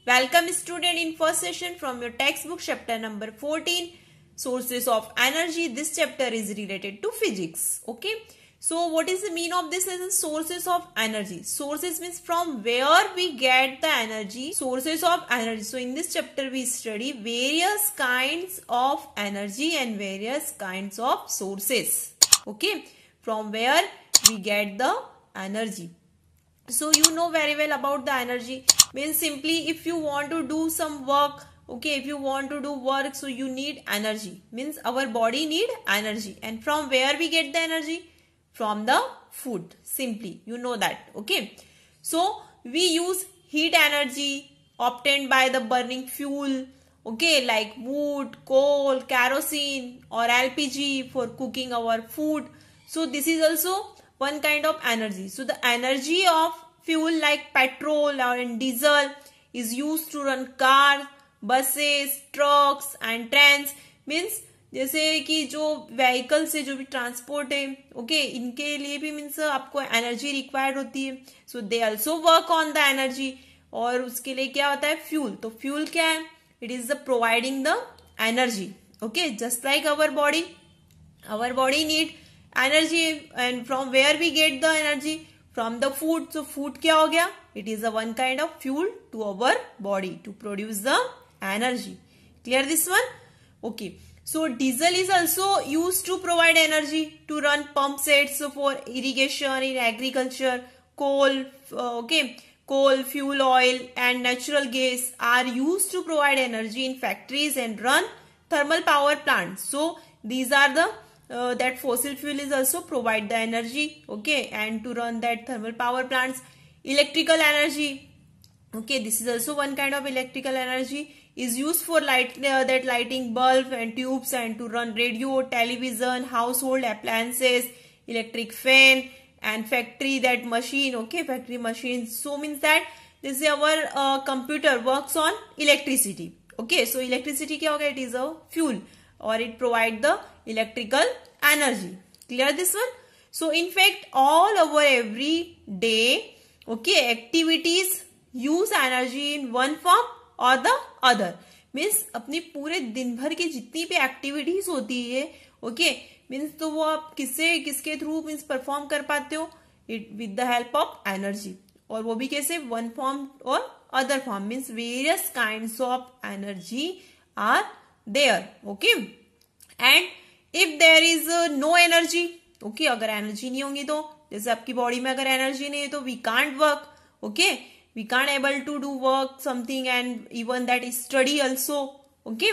Welcome student in first session from your textbook chapter number 14 sources of energy. This chapter is related to physics. Okay. So what is the meaning of this as sources of energy? Sources means from where we get the energy. Sources of energy. So in this chapter we study various kinds of energy and various kinds of sources. Okay. From where we get the energy. So you know very well about the energy. Means simply if you want to do some work, okay, if you want to do work, so you need energy. Means our body need energy. And from where we get the energy? From the food. Simply, you know that. Okay. So we use heat energy obtained by the burning fuel. Okay, like wood, coal, kerosene or LPG for cooking our food. So this is also one kind of energy. So the energy of fuel like petrol or diesel is used to run cars, buses, trucks and trains. Means जैसे कि जो vehicle से जो भी transport है okay इनके लिए भी मीन्स आपको एनर्जी रिक्वायर्ड होती है. So they also work on the energy. और उसके लिए क्या होता है? फ्यूल. तो फ्यूल क्या है? It is the providing the energy. Okay, just like our body need energy. And from where we get the energy? From the food. So food क्या हो गया? It is a one kind of fuel to our body to produce the energy. Clear this one? Okay. So diesel is also used to provide energy to run pump sets for irrigation in agriculture. Coal, coal, fuel oil and natural gas are used to provide energy in factories and run thermal power plants. So these are the that fossil fuel is also provide the energy, okay, and to run that thermal power plants. Electrical energy, okay, this is also one kind of electrical energy is used for lighting bulb and tubes and to run radio, television, household appliances, electric fan and factory that machine. Okay, factory machines. So means that this is our computer works on electricity. Okay, so electricity क्या होगा? It is a fuel or it provide the electrical energy. Clear this one? So in fact all over every day, okay, activities use energy in one form और the other. Means अपनी पूरे दिन भर की जितनी भी एक्टिविटीज होती है ओके मीन्स तो वो आप किसके थ्रू मीन्स परफॉर्म कर पाते हो? It with the help of energy. और वो भी कैसे? वन फॉर्म और other form. Means various kinds of energy are there. Okay. And if there is no energy, okay, अगर एनर्जी नहीं होगी तो जैसे आपकी बॉडी में अगर एनर्जी नहीं है तो we can't work. Okay, we can't able to do work something and even that is study also. Okay,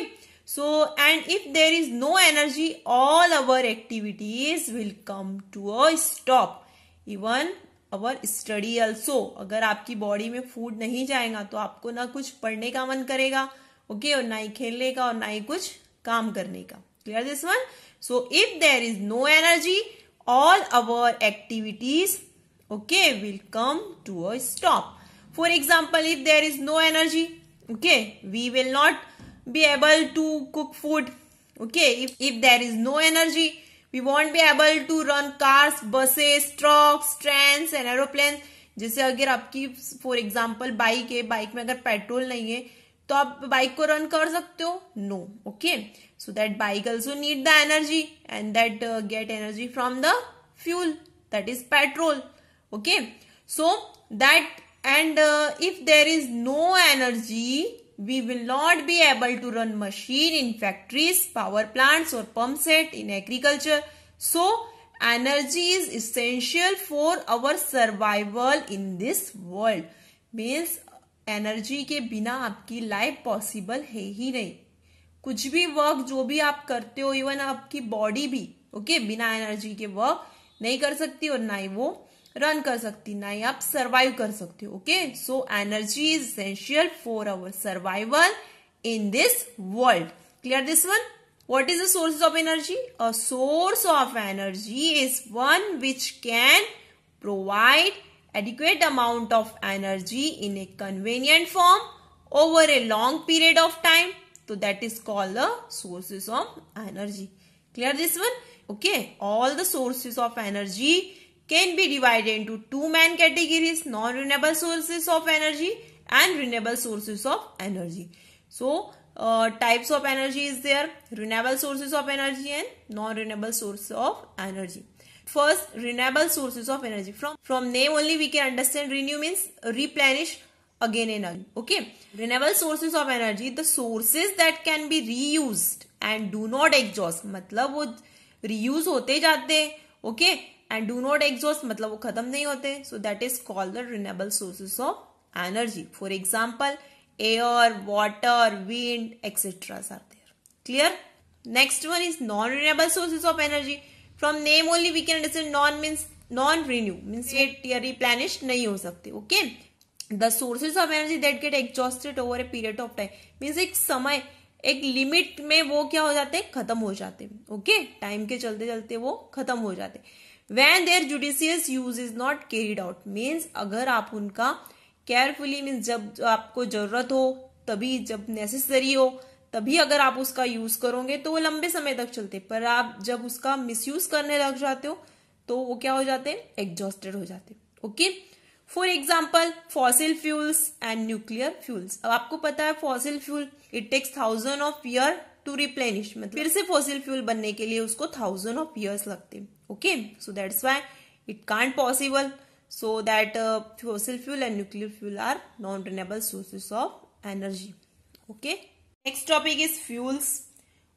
so and if there is no energy all our activities will come to a stop, even our study also. अगर आपकी body में food नहीं जाएगा तो आपको ना कुछ पढ़ने का मन करेगा, ओके, और ना ही खेलने का और ना ही कुछ काम करने का. Clear this one? So if there is no energy all our activities, okay, will come to a stop. For example, if there is no energy, okay, we will not be able to cook food. Okay, if there is no energy, we won't be able to run cars, buses, trucks, trains and aeroplanes. जैसे अगर आपकी for example bike है, bike में अगर petrol नहीं है तो आप बाइक को रन कर सकते हो? No. Okay, so that bike also need the energy and that get energy from the fuel, that is petrol. Okay, so that and if there is no energy we will not be able to run machine in factories, power plants or pump set in agriculture. So energy is essential for our survival in this world. Means energy के बिना आपकी life possible है ही नहीं. कुछ भी work जो भी आप करते हो, इवन आपकी बॉडी भी ओके बिना एनर्जी के वर्क नहीं कर सकती और ना ही वो रन कर सकती, ना ही आप सर्वाइव कर सकते हो. Okay, so energy is essential for our survival in this world. Clear this one? What is the source of energy? A source of energy is one which can provide adequate amount of energy in a convenient form over a long period of time. So that is called the sources of energy. Clear this one? Okay, all the sources of energy can be divided into two main categories: non-renewable sources of energy and renewable sources of energy. So types of energy is there, renewable sources of energy and non-renewable sources of energy. First, renewable sources of energy. From name only we can understand renew means replenish again and again. Okay, renewable sources of energy, the sources that can be reused and do not exhaust, मतलब वो reuse होते जाते हैं. Okay, and do not exhaust मतलब वो खत्म नहीं होते. So that is called the renewable sources of energy. For example, air, water, wind, etc. are there. Clear? Next one is non-renewable sources of energy. From name only we can understand non means non-renew means ये replenish नहीं हो सकते. Okay, the sources of energy that get exhausted over a period of time means एक समय एक limit में वो क्या हो जाते हैं, खत्म हो जाते हैं. ओके, टाइम के चलते चलते वो खत्म हो जाते हैं. When their judicious use is not carried out means अगर आप उनका केयरफुली मीन्स जब आपको जरूरत हो तभी, जब नेसेसरी हो तभी अगर आप उसका यूज करोगे तो वो लंबे समय तक चलते. पर आप जब उसका मिसयूज करने लग जाते हो तो वो क्या हो जाते हैं, एग्जॉस्टेड हो जाते. Okay, for example fossil fuels and nuclear fuels. अब आपको पता है fossil fuel it takes 1000 of year to replenish, मतलब फिर से फॉसिल फ्यूल बनने के लिए उसको 1000 ऑफ ईयर्स लगते हैं. Okay, so that's why it can't possible. So that fossil fuel and nuclear fuel are non-renewable sources of energy. Okay. Next topic is fuels.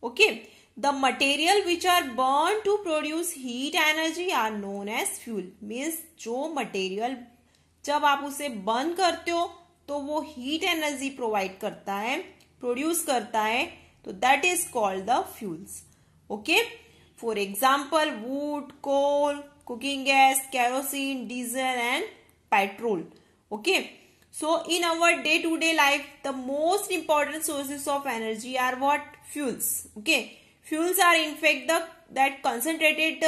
Okay. The material which are burned to produce heat energy are known as fuel. Means जो material जब आप उसे burn करते हो तो वो heat energy provide करता है, produce करता है, तो that is called the fuels. Okay. For example, wood, coal, cooking gas, kerosene, diesel and petrol. Okay, so in our day-to-day life the most important sources of energy are what? Fuels. Okay, fuels are in fact that concentrated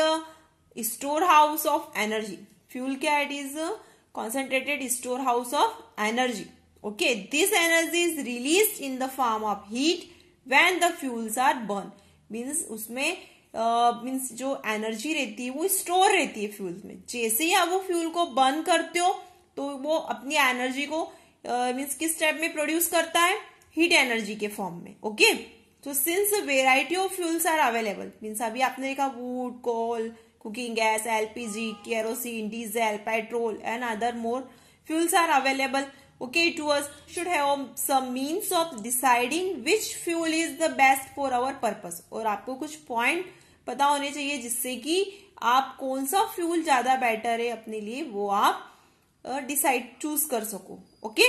storehouse of energy. Fuel क्या, it is a concentrated storehouse of energy. Okay, this energy is released in the form of heat when the fuels are burned. Means उसमें means जो energy रहती है वो store रहती है fuel में. जैसे ही आप वो फ्यूल को बर्न करते हो तो वो अपनी एनर्जी को मीन्स किस टाइप में प्रोड्यूस करता है, हीट एनर्जी के फॉर्म में. ओके, तो since variety of fuels are available means अभी आपने देखा wood, coal, cooking gas, LPG, kerosene, diesel, petrol and other more fuels are available. Okay, to us should have some means of deciding which fuel is the best for our purpose. और आपको कुछ point पता होने चाहिए जिससे कि आप कौन सा फ्यूल ज्यादा बेटर है अपने लिए वो आप डिसाइड चूज कर सको. Okay,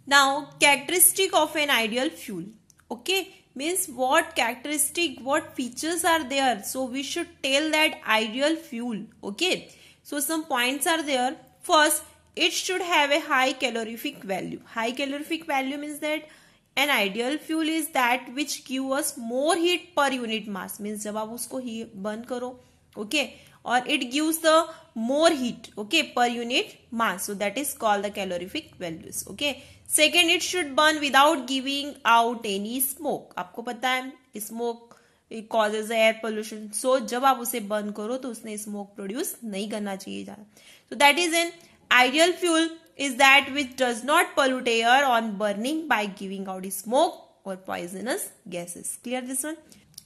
now characteristic of N ideal fuel. Okay, means what characteristic, what features are there, so we should tell that ideal fuel. Okay, so some points are there. First, it should have a high calorific value. High calorific value means that an ideal fuel is that which give us more heat per unit mass. Means जब आप उसको burn करो, okay, और it gives the more heat, okay, per unit mass. So that is called the calorific values. Okay. Second, it should burn without giving out any smoke. आपको पता है smoke it causes air pollution. So जब आप उसे burn करो तो उसने smoke produce नहीं करना चाहिए ज़्यादा. So that is an ideal fuel is that which does not pollute air on burning by giving out smoke or poisonous gases. Clear this one?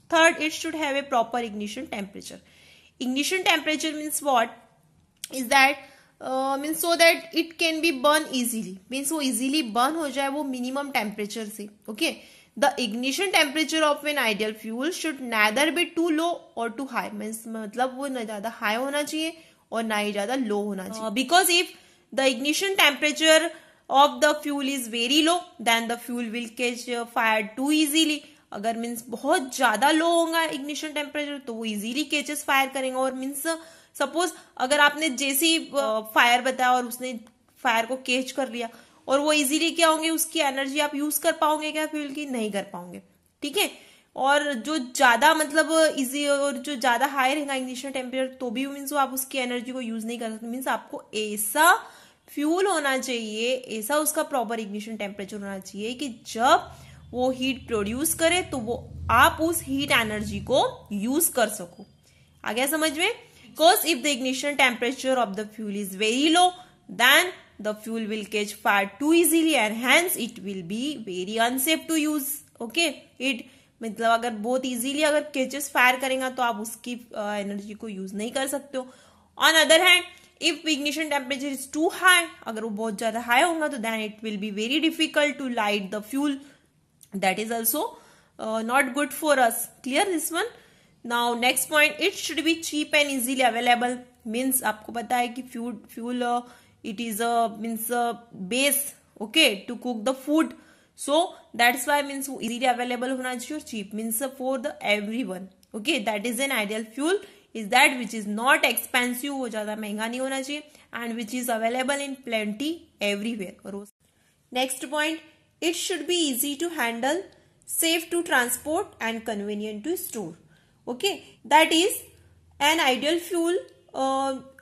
Third, it should have a proper ignition temperature. Ignition temperature means what? Is that means so that it can be burned easily. Means वो easily burn हो जाए वो minimum temperature से. Okay. The ignition temperature of an ideal fuel should neither be too low or too high. Means मतलब वो न ज़्यादा high होना चाहिए और ना ही ज्यादा लो होना चाहिए. Because if the ignition temperature of the fuel is very low then the fuel will catch fire too easily. अगर मीन्स बहुत ज्यादा लो होगा इग्निशन टेम्परेचर तो वो इजीली कैचेस फायर करेंगे. और मीन्स सपोज अगर आपने जैसी फायर बताया और उसने फायर को कैच कर लिया और वो इजीली क्या होंगे, उसकी एनर्जी आप यूज कर पाओगे क्या फ्यूल की? नहीं कर पाओगे. ठीक है, और जो ज्यादा मतलब इजी और जो ज्यादा हाई रहेगा इग्निशन टेम्परेचर तो भी मीन्स आप उसकी एनर्जी को यूज नहीं कर सकते. मीन्स आपको ऐसा फ्यूल होना चाहिए, ऐसा उसका प्रॉपर इग्निशन टेम्परेचर होना चाहिए कि जब वो हीट प्रोड्यूस करे तो वो आप उस हीट एनर्जी को यूज कर सको. आ गया समझ में? Because if the ignition temperature of the fuel is very low then the fuel will catch fire too easily and hence it will be very unsafe to use. Okay, it मतलब अगर बहुत easily अगर catches fire करेगा तो आप उसकी energy को use नहीं कर सकते हो. On other hand if ignition temperature is too high, अगर वो बहुत ज्यादा हाई होगा तो then it will be very difficult to light the fuel. That is also not good for us. Clear this one. Now next point, it should be cheap and easily available. Means आपको पता है कि fuel it is means base okay to cook the food. So that's why means वो easily available होना चाहिए और cheap means for the everyone. Okay, that is an ideal fuel is that which is not expensive, वो ज्यादा महंगा नहीं होना चाहिए and which is available in plenty everywhere. Next point, it should be easy to handle, safe to transport and convenient to store. Okay, that is an ideal fuel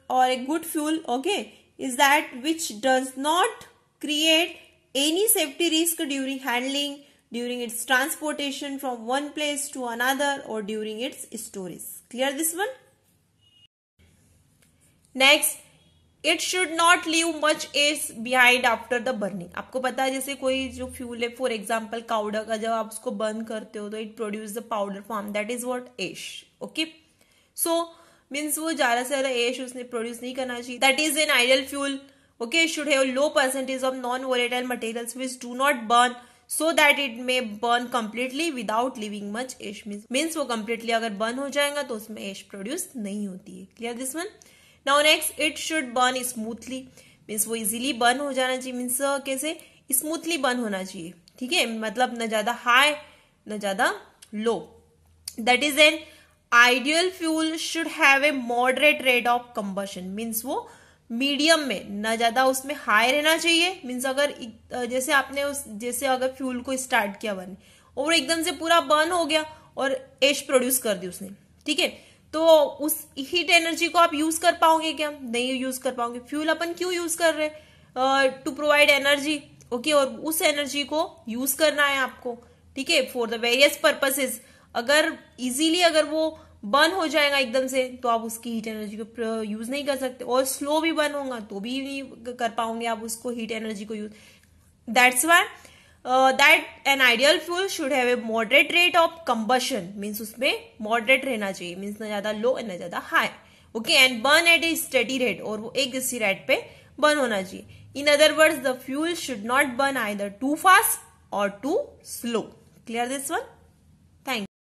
or a good fuel. Okay, is that which does not create any safety risk during handling, during its transportation from one place to another or during its storage. Clear this one? Next, it should not leave much ash behind after the burning. आपको पता है जैसे कोई जो fuel है for example काउडर का, जब आप उसको बर्न करते हो तो it produce the powder form, that is what ash. Okay, so means वो ज्यादा से ज्यादा एश उसने प्रोड्यूस नहीं करना चाहिए. That is an ideal fuel. Okay, should have low percentage of non-volatile materials which do not burn so that it may burn completely without leaving much ash. Means वो completely अगर burn हो जाएगा तो उसमें ash produce नहीं होती है. Clear this one? Now next, it should burn smoothly. Means वो easily burn हो जाना चाहिए. Means कैसे smoothly burn होना चाहिए. ठीक है, मतलब न ज्यादा high न ज्यादा low. That is an ideal fuel should have a moderate rate of combustion. Means वो मीडियम में, ना ज्यादा उसमें हाई रहना चाहिए. मीन्स अगर जैसे आपने जैसे अगर फ्यूल को स्टार्ट किया बर्न और एकदम से पूरा बर्न हो गया और एश प्रोड्यूस कर दी उसने, ठीक है, तो उस हीट एनर्जी को आप यूज कर पाओगे क्या? नहीं यूज कर पाओगे. फ्यूल अपन क्यों यूज कर रहे हैं? To provide energy. ओके, और उस एनर्जी को यूज करना है आपको, ठीक है, फॉर द वेरियस पर्पसेस. अगर इजीली अगर वो बर्न हो जाएगा एकदम से तो आप उसकी हीट एनर्जी को यूज नहीं कर सकते, और स्लो भी बर्न होगा तो भी नहीं कर पाओगे आप उसको हीट एनर्जी को use. That's why that an ideal fuel should have a moderate rate of combustion. Means उसमें मॉडरेट रहना चाहिए. मीन्स ना ज्यादा लो ना ज्यादा high. Okay, and burn at a steady rate, और वो एक जैसी रेट पे बर्न होना चाहिए. In other words the fuel should not burn either too fast और too slow. Clear this one?